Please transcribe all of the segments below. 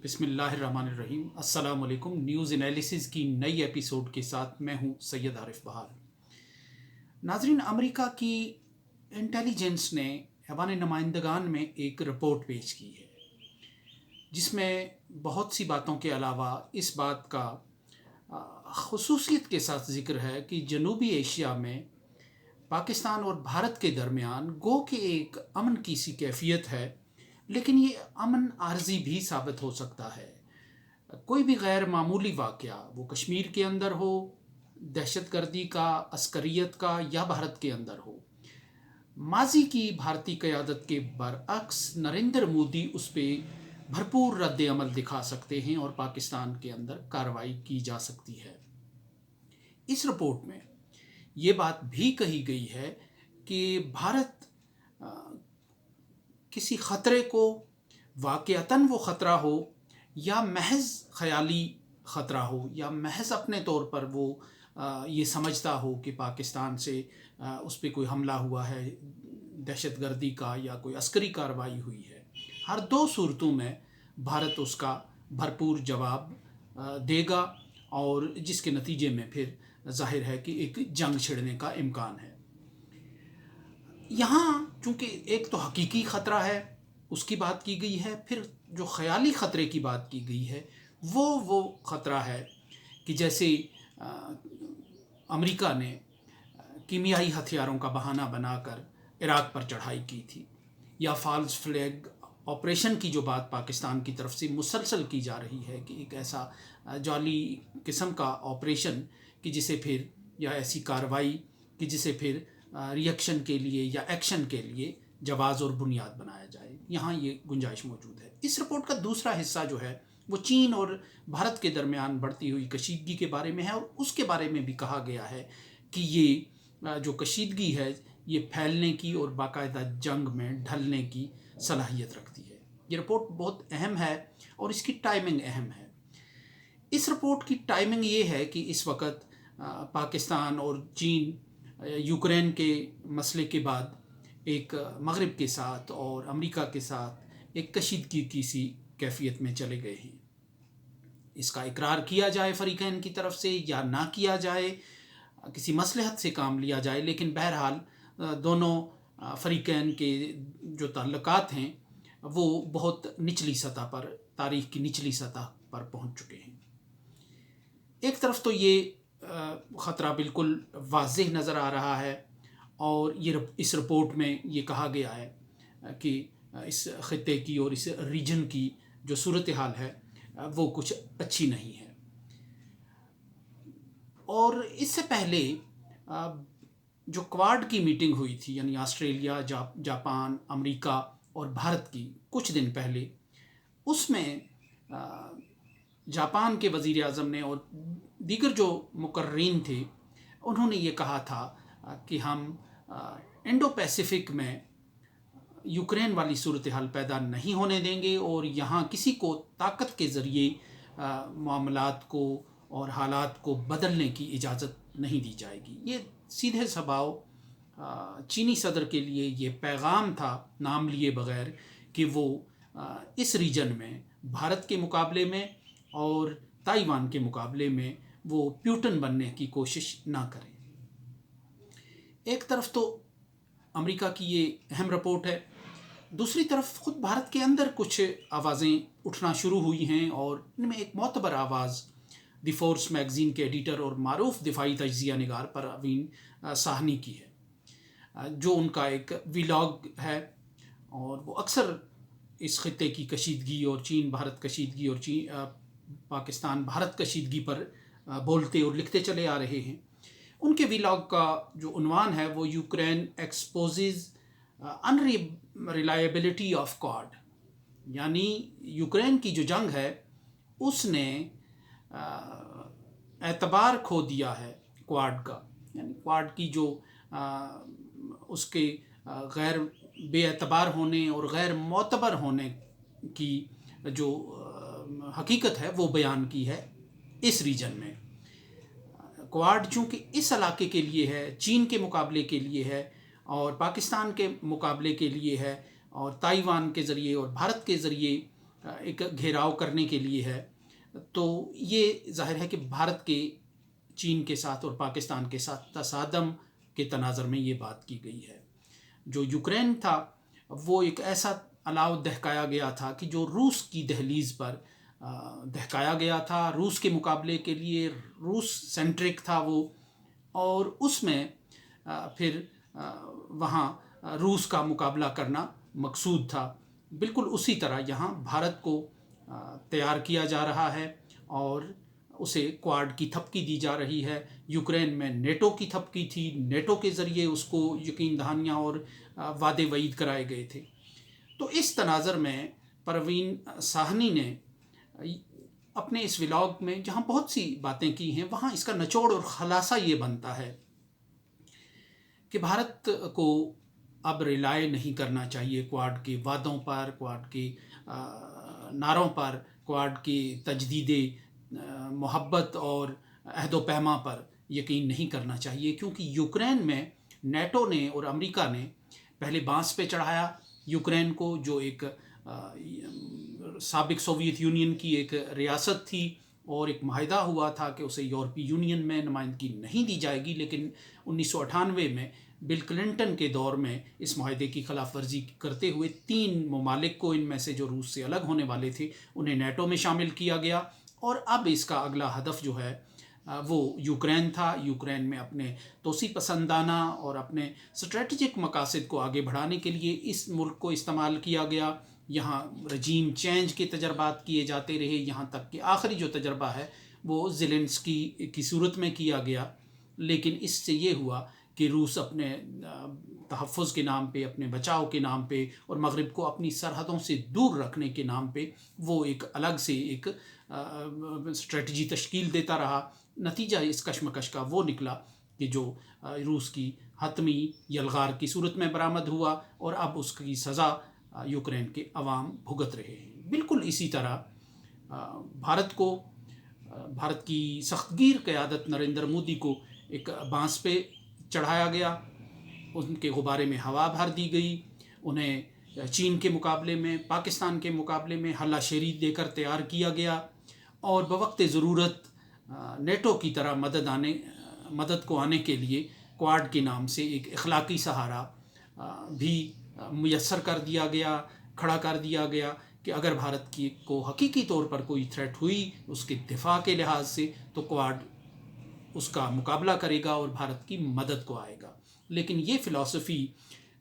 بسم اللہ الرحمن الرحیم۔ السلام علیکم۔ نیوز انالیسز کی نئی ایپیسوڈ کے ساتھ میں ہوں سید عارف بہار۔ ناظرین، امریکہ کی انٹیلیجنس نے ایوان نمائندگان میں ایک رپورٹ پیش کی ہے جس میں بہت سی باتوں کے علاوہ اس بات کا خصوصیت کے ساتھ ذکر ہے کہ جنوبی ایشیا میں پاکستان اور بھارت کے درمیان گو کہ ایک امن کی سی کیفیت ہے، لیکن یہ امن عارضی بھی ثابت ہو سکتا ہے۔ کوئی بھی غیر معمولی واقعہ، وہ کشمیر کے اندر ہو، دہشت گردی کا، عسکریت کا، یا بھارت کے اندر ہو، ماضی کی بھارتی قیادت کے برعکس نریندر مودی اس پہ بھرپور رد عمل دکھا سکتے ہیں اور پاکستان کے اندر کارروائی کی جا سکتی ہے۔ اس رپورٹ میں یہ بات بھی کہی گئی ہے کہ بھارت کسی خطرے کو واقعتاً وہ خطرہ ہو یا محض خیالی خطرہ ہو یا محض اپنے طور پر وہ یہ سمجھتا ہو کہ پاکستان سے اس پہ کوئی حملہ ہوا ہے، دہشت گردی کا یا کوئی عسکری کارروائی ہوئی ہے، ہر دو صورتوں میں بھارت اس کا بھرپور جواب دے گا، اور جس کے نتیجے میں پھر ظاہر ہے کہ ایک جنگ چھڑنے کا امکان ہے۔ یہاں چونکہ ایک تو حقیقی خطرہ ہے، اس کی بات کی گئی ہے، پھر جو خیالی خطرے کی بات کی گئی ہے وہ خطرہ ہے کہ جیسے امریکہ نے کیمیائی ہتھیاروں کا بہانہ بنا کر عراق پر چڑھائی کی تھی، یا فالس فلیگ آپریشن کی جو بات پاکستان کی طرف سے مسلسل کی جا رہی ہے کہ ایک ایسا جعلی قسم کا آپریشن کہ جسے پھر یا ایسی کارروائی کہ جسے پھر ریئیکشن کے لیے یا ایکشن کے لیے جواز اور بنیاد بنایا جائے، یہاں یہ گنجائش موجود ہے۔ اس رپورٹ کا دوسرا حصہ جو ہے وہ چین اور بھارت کے درمیان بڑھتی ہوئی کشیدگی کے بارے میں ہے، اور اس کے بارے میں بھی کہا گیا ہے کہ یہ جو کشیدگی ہے یہ پھیلنے کی اور باقاعدہ جنگ میں ڈھلنے کی صلاحیت رکھتی ہے۔ یہ رپورٹ بہت اہم ہے اور اس کی ٹائمنگ اہم ہے۔ اس رپورٹ کی ٹائمنگ یہ ہے کہ اس وقت پاکستان اور چین یوکرین کے مسئلے کے بعد ایک مغرب کے ساتھ اور امریکہ کے ساتھ ایک کشیدگی کی سی کیفیت میں چلے گئے ہیں۔ اس کا اقرار کیا جائے فریقین کی طرف سے یا نہ کیا جائے، کسی مصلحت سے کام لیا جائے، لیکن بہرحال دونوں فریقین کے جو تعلقات ہیں وہ بہت نچلی سطح پر، تاریخ کی نچلی سطح پر پہنچ چکے ہیں۔ ایک طرف تو یہ خطرہ بالکل واضح نظر آ رہا ہے، اور اس رپورٹ میں یہ کہا گیا ہے کہ اس خطے کی اور اس ریجن کی جو صورتحال ہے وہ کچھ اچھی نہیں ہے۔ اور اس سے پہلے جو کوارڈ کی میٹنگ ہوئی تھی، یعنی آسٹریلیا، جاپان، امریکہ اور بھارت کی کچھ دن پہلے، اس میں جاپان کے وزیر اعظم نے اور دیگر جو مقررین تھے انہوں نے یہ کہا تھا کہ ہم انڈو پیسیفک میں یوکرین والی صورتحال پیدا نہیں ہونے دیں گے، اور یہاں کسی کو طاقت کے ذریعے معاملات کو اور حالات کو بدلنے کی اجازت نہیں دی جائے گی۔ یہ سیدھے سباؤ چینی صدر کے لیے یہ پیغام تھا، نام لیے بغیر، کہ وہ اس ریجن میں بھارت کے مقابلے میں اور تائیوان کے مقابلے میں وہ پیوٹن بننے کی کوشش نہ کریں۔ ایک طرف تو امریکہ کی یہ اہم رپورٹ ہے، دوسری طرف خود بھارت کے اندر کچھ آوازیں اٹھنا شروع ہوئی ہیں، اور ان میں ایک معتبر آواز دی فورس میگزین کے ایڈیٹر اور معروف دفاعی تجزیہ نگار پروین ساہنی کی ہے، جو ان کا ایک ویلاگ ہے، اور وہ اکثر اس خطے کی کشیدگی اور چین بھارت کشیدگی اور پاکستان بھارت کشیدگی پر بولتے اور لکھتے چلے آ رہے ہیں۔ ان کے ویلاگ کا جو عنوان ہے وہ یوکرین ایکسپوزز انریلائبلٹی آف کوارڈ، یعنی یوکرین کی جو جنگ ہے اس نے اعتبار کھو دیا ہے کوارڈ کا، یعنی کوارڈ کی جو اس کے غیر بے اعتبار ہونے اور غیر معتبر ہونے کی جو حقیقت ہے وہ بیان کی ہے اس ریجن میں۔ کوارڈ چونکہ اس علاقے کے لیے ہے، چین کے مقابلے کے لیے ہے اور پاکستان کے مقابلے کے لیے ہے، اور تائیوان کے ذریعے اور بھارت کے ذریعے ایک گھیراؤ کرنے کے لیے ہے، تو یہ ظاہر ہے کہ بھارت کے چین کے ساتھ اور پاکستان کے ساتھ تصادم کے تناظر میں یہ بات کی گئی ہے۔ جو یوکرین تھا وہ ایک ایسا الاؤ دہکایا گیا تھا کہ جو روس کی دہلیز پر دہکایا گیا تھا، روس کے مقابلے کے لیے روس سینٹرک تھا وہ، اور اس میں پھر وہاں روس کا مقابلہ کرنا مقصود تھا۔ بالکل اسی طرح یہاں بھارت کو تیار کیا جا رہا ہے اور اسے کوارڈ کی تھپکی دی جا رہی ہے۔ یوکرین میں نیٹو کی تھپکی تھی، نیٹو کے ذریعے اس کو یقین دہانیاں اور وعدے وعید کرائے گئے تھے۔ تو اس تناظر میں پروین ساہنی نے اپنے اس ولاگ میں جہاں بہت سی باتیں کی ہیں، وہاں اس کا نچوڑ اور خلاصہ یہ بنتا ہے کہ بھارت کو اب ریلائے نہیں کرنا چاہیے کوارڈ کے وعدوں پر، کوارڈ کے نعروں پر، کوارڈ کی تجدید محبت اور عہد و پیما پر یقین نہیں کرنا چاہیے، کیونکہ یوکرین میں نیٹو نے اور امریکہ نے پہلے بانس پہ چڑھایا یوکرین کو، جو ایک سابق سوویت یونین کی ایک ریاست تھی، اور ایک معاہدہ ہوا تھا کہ اسے یورپی یونین میں نمائندگی نہیں دی جائے گی، لیکن 1998 میں بل کلنٹن کے دور میں اس معاہدے کی خلاف ورزی کرتے ہوئے 3 ممالک کو، ان میں سے جو روس سے الگ ہونے والے تھے، انہیں نیٹو میں شامل کیا گیا، اور اب اس کا اگلا ہدف جو ہے وہ یوکرین تھا۔ یوکرین میں اپنے توسیع پسندانہ اور اپنے اسٹریٹجک مقاصد کو آگے بڑھانے کے لیے اس ملک کو استعمال کیا گیا۔ یہاں رجیم چینج کے تجربات کیے جاتے رہے، یہاں تک کہ آخری جو تجربہ ہے وہ زیلنسکی کی صورت میں کیا گیا، لیکن اس سے یہ ہوا کہ روس اپنے تحفظ کے نام پہ، اپنے بچاؤ کے نام پہ، اور مغرب کو اپنی سرحدوں سے دور رکھنے کے نام پہ وہ ایک الگ سے ایک اسٹریٹجی تشکیل دیتا رہا۔ نتیجہ اس کشمکش کا وہ نکلا کہ جو روس کی حتمی یلغار کی صورت میں برآمد ہوا، اور اب اس کی سزا یوکرین کے عوام بھگت رہے ہیں۔ بالکل اسی طرح بھارت کی سخت گیر قیادت نریندر مودی کو ایک بانس پہ چڑھایا گیا، ان کے غبارے میں ہوا بھر دی گئی، انہیں چین کے مقابلے میں، پاکستان کے مقابلے میں ہلا شیری دے کر تیار کیا گیا، اور بوقت ضرورت نیٹو کی طرح مدد کو آنے کے لیے کوارڈ کے نام سے ایک اخلاقی سہارا بھی میسر کر دیا گیا، کھڑا کر دیا گیا، کہ اگر بھارت کو حقیقی طور پر کوئی تھریٹ ہوئی اس کے دفاع کے لحاظ سے، تو کوارڈ اس کا مقابلہ کرے گا اور بھارت کی مدد کو آئے گا۔ لیکن یہ فلسفی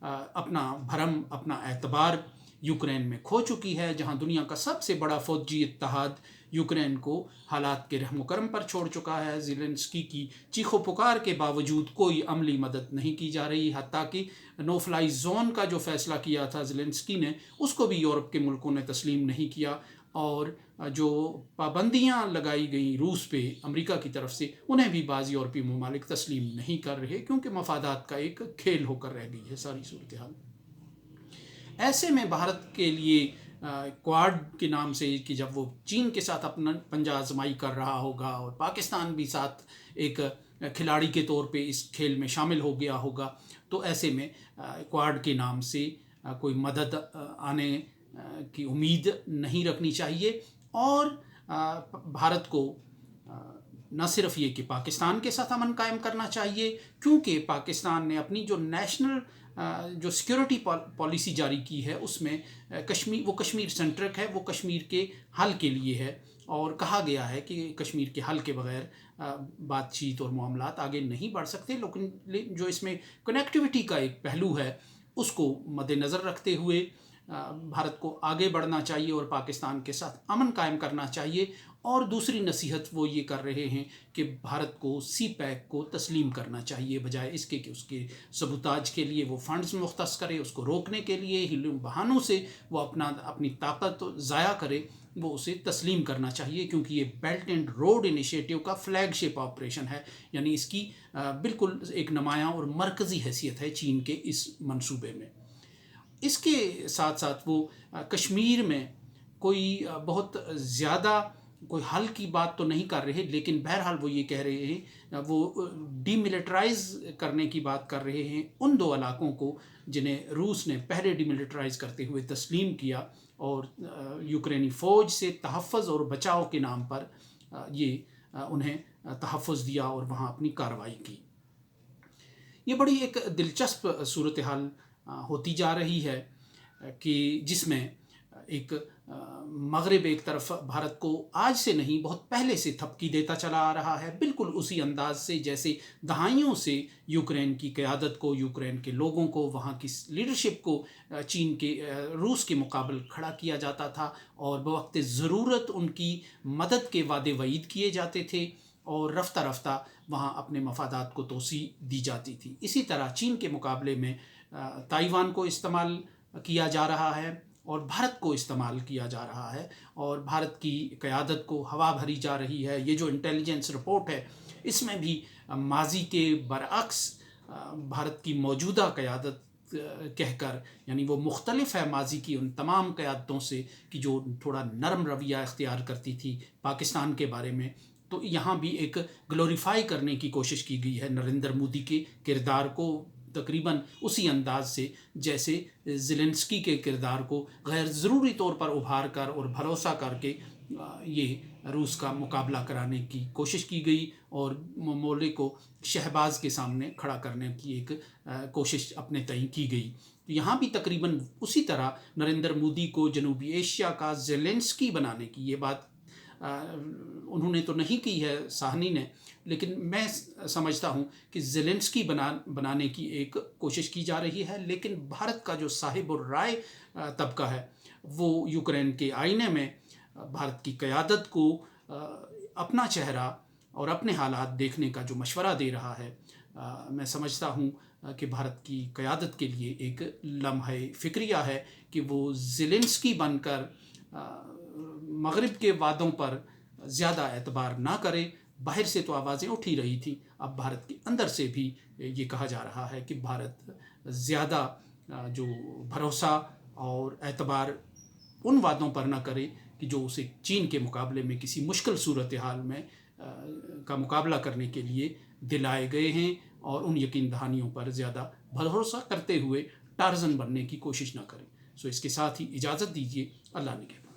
اپنا بھرم، اپنا اعتبار یوکرین میں کھو چکی ہے، جہاں دنیا کا سب سے بڑا فوجی اتحاد یوکرین کو حالات کے رحم و کرم پر چھوڑ چکا ہے۔ زیلنسکی کی چیخ و پکار کے باوجود کوئی عملی مدد نہیں کی جا رہی، حتیٰ کہ نو فلائی زون کا جو فیصلہ کیا تھا زیلنسکی نے، اس کو بھی یورپ کے ملکوں نے تسلیم نہیں کیا، اور جو پابندیاں لگائی گئیں روس پہ امریکہ کی طرف سے، انہیں بھی بعض یورپی ممالک تسلیم نہیں کر رہے، کیونکہ مفادات کا ایک کھیل ہو کر رہ گئی ہے ساری صورتحال۔ ایسے میں بھارت کے لیے کوارڈ کے نام سے کہ جب وہ چین کے ساتھ اپنا پنجہ آزمائی کر رہا ہوگا اور پاکستان بھی ساتھ ایک کھلاڑی کے طور پہ اس کھیل میں شامل ہو گیا ہوگا، تو ایسے میں کوارڈ کے نام سے کوئی مدد آنے کی امید نہیں رکھنی چاہیے، اور بھارت کو نہ صرف یہ کہ پاکستان کے ساتھ امن قائم کرنا چاہیے، کیونکہ پاکستان نے اپنی جو نیشنل جو سیکیورٹی پالیسی جاری کی ہے، اس میں کشمیر سینٹرک ہے، وہ کشمیر کے حل کے لیے ہے، اور کہا گیا ہے کہ کشمیر کے حل کے بغیر بات چیت اور معاملات آگے نہیں بڑھ سکتے، لیکن جو اس میں کنیکٹیوٹی کا ایک پہلو ہے، اس کو مد نظر رکھتے ہوئے بھارت کو آگے بڑھنا چاہیے اور پاکستان کے ساتھ امن قائم کرنا چاہیے۔ اور دوسری نصیحت وہ یہ کر رہے ہیں کہ بھارت کو سی پیک کو تسلیم کرنا چاہیے، بجائے اس کے کہ اس کے سبوتاج کے لیے وہ فنڈز مختص کرے، اس کو روکنے کے لیے ہیلوں بہانوں سے وہ اپنی طاقت ضائع کرے، وہ اسے تسلیم کرنا چاہیے، کیونکہ یہ بیلٹ اینڈ روڈ انیشیٹو کا فلیگ شپ آپریشن ہے، یعنی اس کی بالکل ایک نمایاں اور مرکزی حیثیت ہے چین کے اس منصوبے میں۔ اس کے ساتھ ساتھ وہ کشمیر میں کوئی بہت زیادہ کوئی حل کی بات تو نہیں کر رہے، لیکن بہرحال وہ یہ کہہ رہے ہیں، وہ ڈی ملٹرائز کرنے کی بات کر رہے ہیں ان 2 علاقوں کو جنہیں روس نے پہلے ڈی ملٹرائز کرتے ہوئے تسلیم کیا، اور یوکرینی فوج سے تحفظ اور بچاؤ کے نام پر یہ انہیں تحفظ دیا اور وہاں اپنی کارروائی کی۔ یہ بڑی ایک دلچسپ صورتحال ہوتی جا رہی ہے کہ جس میں ایک مغرب ایک طرف بھارت کو آج سے نہیں بہت پہلے سے تھپکی دیتا چلا آ رہا ہے، بالکل اسی انداز سے جیسے دہائیوں سے یوکرین کی قیادت کو، یوکرین کے لوگوں کو، وہاں کی لیڈرشپ کو چین کے روس کے مقابل کھڑا کیا جاتا تھا اور بوقت ضرورت ان کی مدد کے وعدے وعید کیے جاتے تھے اور رفتہ رفتہ وہاں اپنے مفادات کو توسیع دی جاتی تھی۔ اسی طرح چین کے مقابلے میں تائیوان کو استعمال کیا جا رہا ہے اور بھارت کو استعمال کیا جا رہا ہے، اور بھارت کی قیادت کو ہوا بھری جا رہی ہے۔ یہ جو انٹیلیجنس رپورٹ ہے اس میں بھی ماضی کے برعکس بھارت کی موجودہ قیادت کہہ کر، یعنی وہ مختلف ہے ماضی کی ان تمام قیادتوں سے کہ جو تھوڑا نرم رویہ اختیار کرتی تھی پاکستان کے بارے میں، تو یہاں بھی ایک گلوریفائی کرنے کی کوشش کی گئی ہے نریندر مودی کے کردار کو، تقریباً اسی انداز سے جیسے زیلنسکی کے کردار کو غیر ضروری طور پر ابھار کر اور بھروسہ کر کے یہ روس کا مقابلہ کرانے کی کوشش کی گئی اور ممالک کو شہباز کے سامنے کھڑا کرنے کی ایک کوشش اپنے تئیں کی گئی۔ یہاں بھی تقریباً اسی طرح نریندر مودی کو جنوبی ایشیا کا زیلنسکی بنانے کی، یہ بات انہوں نے تو نہیں کی ہے ساہنی نے، لیکن میں سمجھتا ہوں کہ زیلنسکی بنانے کی ایک کوشش کی جا رہی ہے، لیکن بھارت کا جو صاحب الرائے طبقہ ہے وہ یوکرین کے آئینے میں بھارت کی قیادت کو اپنا چہرہ اور اپنے حالات دیکھنے کا جو مشورہ دے رہا ہے، میں سمجھتا ہوں کہ بھارت کی قیادت کے لیے ایک لمحہ فکریہ ہے کہ وہ زیلنسکی بن کر مغرب کے وعدوں پر زیادہ اعتبار نہ کرے۔ باہر سے تو آوازیں اٹھی رہی تھیں، اب بھارت کے اندر سے بھی یہ کہا جا رہا ہے کہ بھارت زیادہ جو بھروسہ اور اعتبار ان وعدوں پر نہ کرے کہ جو اسے چین کے مقابلے میں کسی مشکل صورتحال میں کا مقابلہ کرنے کے لیے دلائے گئے ہیں، اور ان یقین دہانیوں پر زیادہ بھروسہ کرتے ہوئے ٹارزن بننے کی کوشش نہ کریں۔ سو اس کے ساتھ ہی اجازت دیجیے، اللہ نگہبان۔